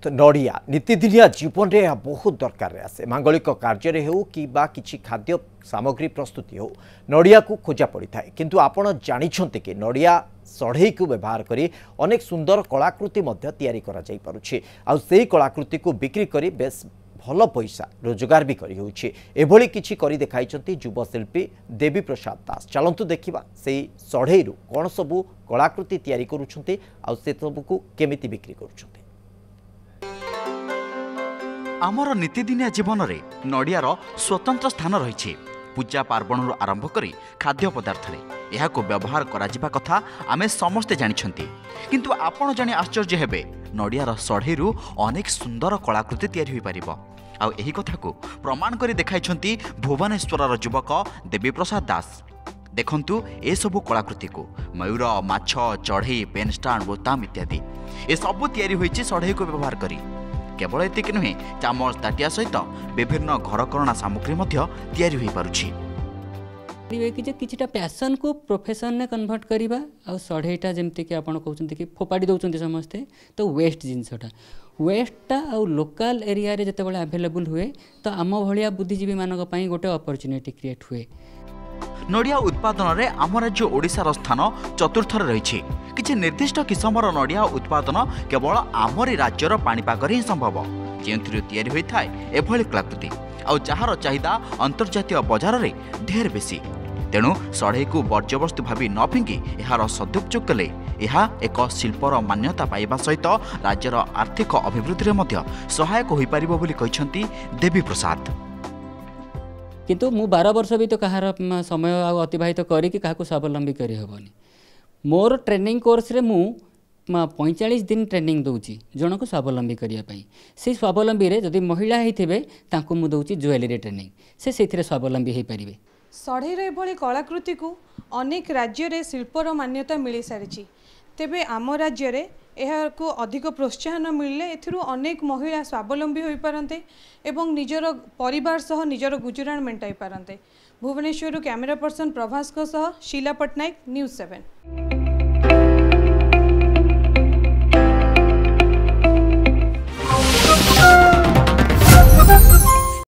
तो नड़िया नीतिदिनिया जीवन में बहुत दरकार आसे मांगलिक कार्य हो कि किसी खाद्य सामग्री प्रस्तुति हो नड़िया को खोजा पड़ी था किंतु आपण जानिछन्ते कि नड़िया सढ़ई को व्यवहार करी अनेक सुंदर कलाकृति तैयारी करा जाई पारुछि आ सेही कलाकृति को बिक्री करी बेस भल पैसा रोजगार भी करी होउछि एभली किछि करी देखाइछन्ति युवशिल्पी देवी प्रसाद दास चलंतु देखिबा सेही सढ़ई रु कोन सबु कलाकृति तैयारी करूछन्ति आ से सबु को केमिति बिक्री करूछन्ति। आमर नीतिदिनिया जीवन में नड़ियार स्वतंत्र स्थान रही पूजा पार्वण आरंभ कर खाद्य पदार्थ यह व्यवहार करा कथा आमे समस्ते जानिछन्ति किंतु आपण जाने आश्चर्य हेबे नड़ियार सढ़ईरू अनेक सुंदर कलाकृति तैयारी होई परिबो आ एही कथा को प्रमाण करी देखाइछन्ति भुवनेश्वर युवक देवी प्रसाद दास। देखंतु ए सबु कलाकृति को मयूर माछ चढ़ई पेन स्टाण्ड बोताम इत्यादि ए सबु तैयारी होईछि सढ़ई को व्यवहार करी केवल एतिक नुहे चामच ताटिया सहित विभिन्न घरकरणा सामग्री तैयारी हो पारुछि किछिटा पैशन को प्रोफेशन ने कन्वर्ट करवा आ सढ़ईटा जमती कि आपण कहउछन्ति कि फोपाड़ी दउछन्ति समस्ते तो वेस्ट जिनसटा वेस्टा आ लोकल एरिया रे जते बेले अवेलेबल हुए तो आम भलिया बुद्धिजीवी मानक पई गोटे अपॉर्चुनिटी क्रिएट हुए। नड़िया उत्पादन में आम राज्य ओडिशार स्थान चतुर्थ रही किसी निर्दिष्ट किसमर नड़िया उत्पादन केवल आमरी राज्यर पाणीपाग ही संभव जो तैयारी होता है एभली कलाकृति आ जार चाहिदा अंतर्जातीय बजार में ढेर बेसी तेणु सढ़ई को वर्ज्यवस्तु भावी न फिंगी यार सदुपयोग कले यह एक शिल्पर मान्यता पाइबा सहित राज्यर आर्थिक अभिवृद्धि में सहायक हो पारिबो बोली कहिसंती देवी प्रसाद। किंतु मु 12 वर्ष भी तो कहार समय अतिबाहित करी क्या स्वावलंबी करी हेबनी मोर ट्रेनिंग कोर्स रे मु 45 दिन ट्रेनिंग दौची जन को स्वावलंबी करने से स्वावलंबी रे जदि महिला होइथिबे तांको मु दौची ज्वेलरी ट्रेनिंग से स्वावलंबी हो पारिबे। सढ़ईर एभली कलाकृति को अनेक राज्य रे शिल्पर मान्यता मिल सारी तेबे आम राज्य रे यह को अधिक प्रोत्साहन मिलले एथिरु अनेक महिला स्वावलंबी हो पारंते एवं निजर परिवार सह निजर गुजराण मेंटाई पारंते। भुवनेश्वर कैमरा पर्सन प्रभास सह शीला पट्टनायक न्यूज़ 7।